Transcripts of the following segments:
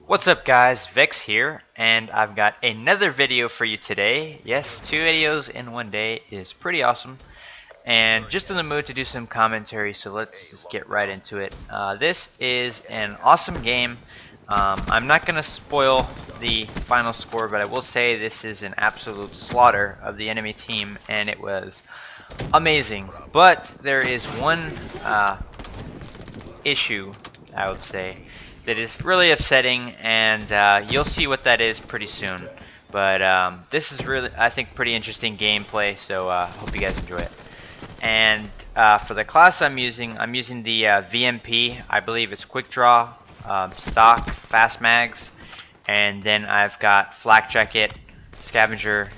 What's up guys, Vex here, and I've got another video for you today. Yes, 2 videos in one day is pretty awesome, and just in the mood to do some commentary, so let's just get right into it. This is an awesome game. I'm not going to spoil the final score, but I will say this is an absolute slaughter of the enemy team, and it was amazing. But there is one issue, I would say, that is really upsetting, and you'll see what that is pretty soon. But this is really, I think, pretty interesting gameplay, so hope you guys enjoy it. And for the class I'm using the VMP. I believe it's Quick Draw, Stock, Fast Mags, and then I've got Flak Jacket, Scavenger,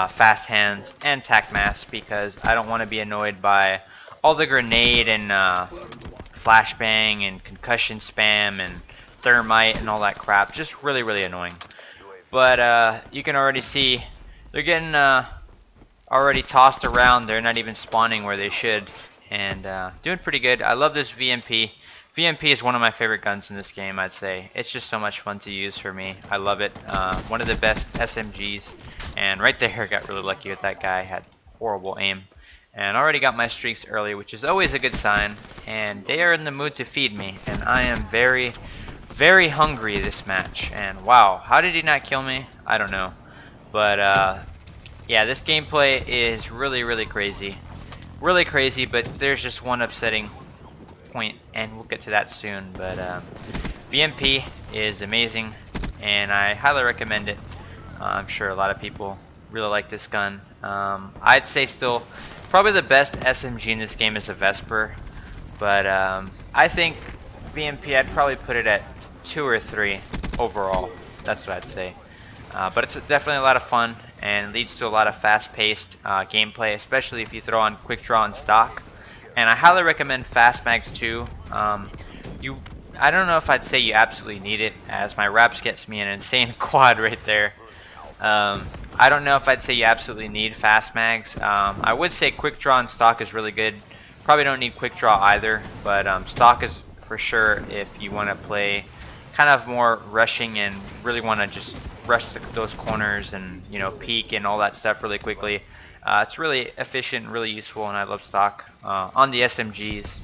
Fast Hands, and Tac Mask because I don't want to be annoyed by all the grenade and flashbang and concussion spam and thermite and all that crap. Just really annoying. But you can already see they're getting already tossed around. They're not even spawning where they should, and doing pretty good. I love this VMP. VMP is one of my favorite guns in this game, I'd say. It's just so much fun to use for me. I love it. One of the best SMGs, and right there I got really lucky with that guy. Had horrible aim. And already got my streaks early, which is always a good sign. And they are in the mood to feed me, and I am very hungry this match. And wow, how did he not kill me? I don't know. But yeah, this gameplay is really crazy. Really crazy, but there's just one upsetting point, and we'll get to that soon. But VMP is amazing, and I highly recommend it. I'm sure a lot of people really like this gun. I'd say still probably the best SMG in this game is a Vesper, but I think VMP, I'd probably put it at 2 or 3 overall. That's what I'd say. But it's definitely a lot of fun and leads to a lot of fast-paced gameplay, especially if you throw on Quick Draw and Stock. And I highly recommend Fast Mags too. I don't know if I'd say you absolutely need it, as my Raps gets me an insane quad right there. I don't know if I'd say you absolutely need Fast Mags. I would say Quick Draw and Stock is really good. Probably don't need Quick Draw either, but Stock is for sure if you want to play kind of more rushing and really want to just rush those corners and, you know, peek and all that stuff really quickly. It's really efficient and really useful, and I love Stock. On the SMGs.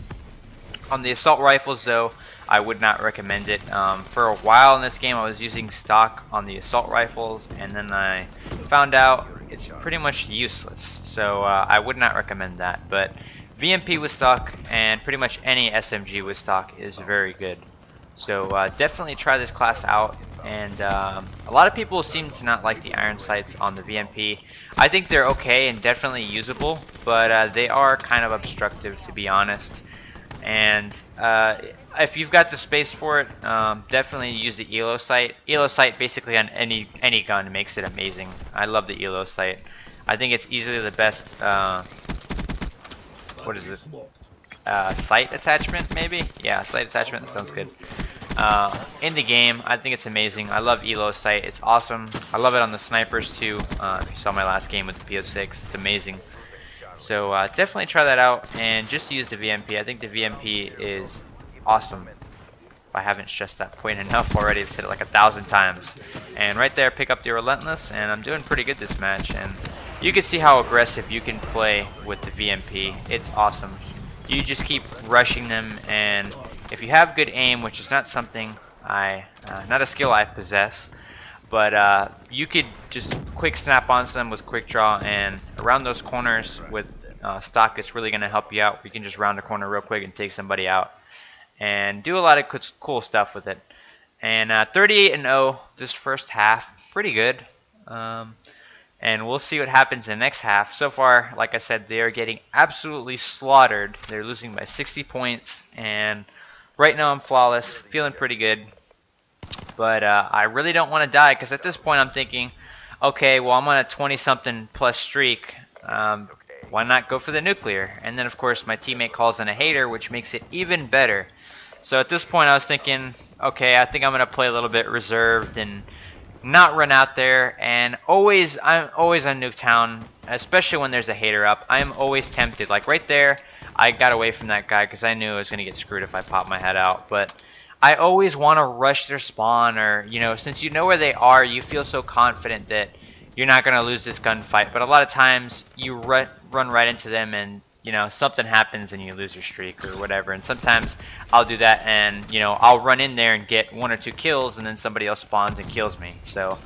On the assault rifles though, I would not recommend it. For a while in this game I was using Stock on the assault rifles, and then I found out it's pretty much useless. So I would not recommend that. But VMP with Stock and pretty much any SMG with Stock is very good. So definitely try this class out. And a lot of people seem to not like the iron sights on the VMP. I think they're okay and definitely usable, but they are kind of obstructive, to be honest. And if you've got the space for it, definitely use the ELO sight. ELO sight basically on any gun makes it amazing. I love the ELO sight. I think it's easily the best. What is it? Sight attachment, maybe? Yeah, sight attachment. That sounds good. In the game, I think it's amazing. I love ELO sight. It's awesome. I love it on the snipers too. If you saw my last game with the BO3, it's amazing. So definitely try that out and just use the VMP. I think the VMP is awesome. If I haven't stressed that point enough already, I've said it like 1,000 times. And right there, pick up the Relentless, and I'm doing pretty good this match. And you can see how aggressive you can play with the VMP. It's awesome. You just keep rushing them, and if you have good aim, which is not something not a skill I possess, but you could just quick snap onto them with Quick Draw, and around those corners with Stock, it's really going to help you out. You can just round a corner real quick and take somebody out, and do a lot of cool stuff with it. And 38-0 this first half, pretty good. And we'll see what happens in the next half. So far, like I said, they are getting absolutely slaughtered. They're losing by 60 points, and right now I'm flawless, feeling pretty good. But I really don't want to die, because at this point I'm thinking, okay, well, I'm on a 20-something plus streak. Why not go for the nuclear? And then, of course, my teammate calls in a hater, which makes it even better. So at this point I was thinking, okay, I think I'm going to play a little bit reserved and not run out there. And I'm always on Nuketown, especially when there's a hater up. I'm always tempted. Like right there, I got away from that guy because I knew I was going to get screwed if I popped my head out. But I always want to rush their spawn, or since you know where they are, you feel so confident that you're not going to lose this gunfight. But a lot of times you run right into them, and something happens and you lose your streak or whatever. And sometimes I'll do that, and I'll run in there and get 1 or 2 kills, and then somebody else spawns and kills me. So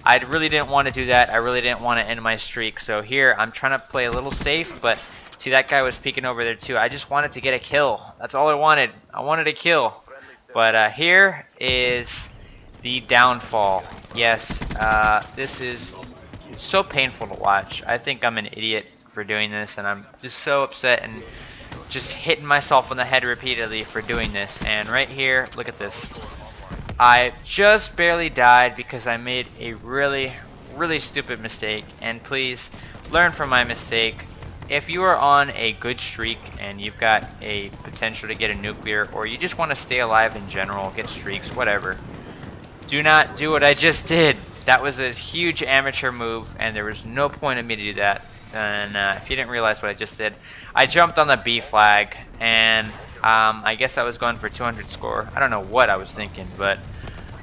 I really didn't want to do that. I really didn't want to end my streak. So here I'm trying to play a little safe, but see, that guy was peeking over there too. I just wanted to get a kill. That's all I wanted. I wanted a kill. But here is the downfall. Yes, this is so painful to watch. I think I'm an idiot for doing this, and I'm just so upset and just hitting myself on the head repeatedly for doing this. And right here, look at this. I just barely died because I made a really, really stupid mistake. And please, learn from my mistake. If you are on a good streak and you've got a potential to get a nuclear, or you just want to stay alive in general, get streaks, whatever, do not do what I just did. That was a huge amateur move, and there was no point in me to do that. And if you didn't realize what I just did, I jumped on the B flag, and I guess I was going for 200 score. I don't know what I was thinking, but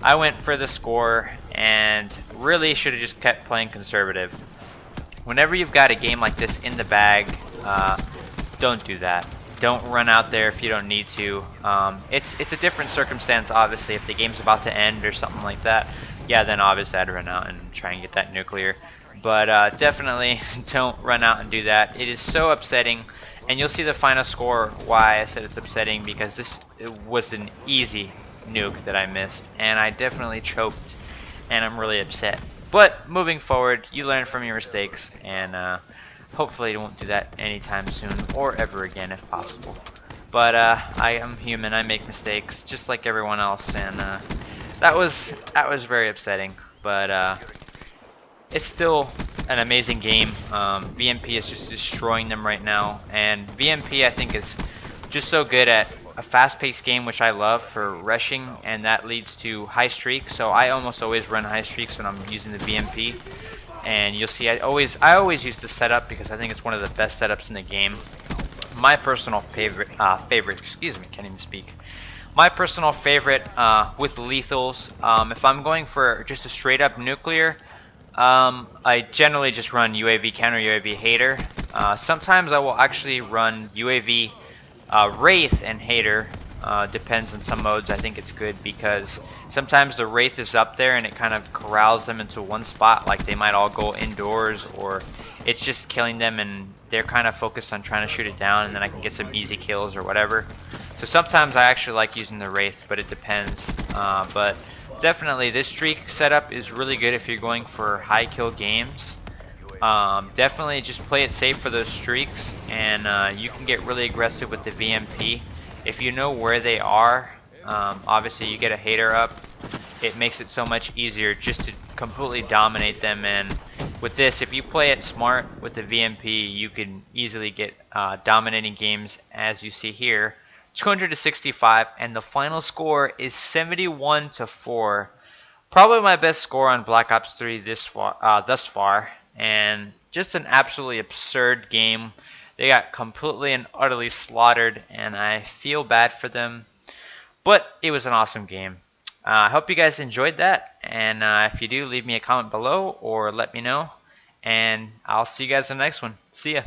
I went for the score and really should have just kept playing conservative. Whenever you've got a game like this in the bag, don't do that. Don't run out there if you don't need to. It's a different circumstance, obviously. If the game's about to end or something like that, yeah, then obviously I'd run out and try and get that nuclear. But definitely don't run out and do that. It is so upsetting, and you'll see the final score why I said it's upsetting, because this was an easy nuke that I missed, and I definitely choked, and I'm really upset. But moving forward, you learn from your mistakes, and hopefully you won't do that anytime soon or ever again if possible. But I am human. I make mistakes just like everyone else, and that was very upsetting. But it's still an amazing game. VMP is just destroying them right now, and VMP I think is just so good at a fast-paced game, which I love for rushing, and that leads to high streaks. So I almost always run high streaks when I'm using the VMP, and you'll see I always use the setup because I think it's one of the best setups in the game. My personal favorite, excuse me, can't even speak. My personal favorite with lethals, if I'm going for just a straight-up nuclear, I generally just run UAV counter, UAV hater. Sometimes I will actually run UAV Wraith and Hater. Depends on some modes. I think it's good because sometimes the Wraith is up there and it kind of corrals them into one spot, like they might all go indoors, or it's just killing them and they're kind of focused on trying to shoot it down, and then I can get some easy kills or whatever. So sometimes I actually like using the Wraith, but it depends. But definitely this streak setup is really good if you're going for high kill games. Definitely just play it safe for those streaks, and you can get really aggressive with the VMP. If you know where they are, obviously you get a hater up, it makes it so much easier just to completely dominate them. And with this, if you play it smart with the VMP, you can easily get dominating games, as you see here. 265, and the final score is 71-4. Probably my best score on Black Ops 3 thus far, and just an absolutely absurd game. They got completely and utterly slaughtered, and I feel bad for them, but it was an awesome game. I hope you guys enjoyed that, and if you do, leave me a comment below or let me know, and I'll see you guys in the next one. See ya.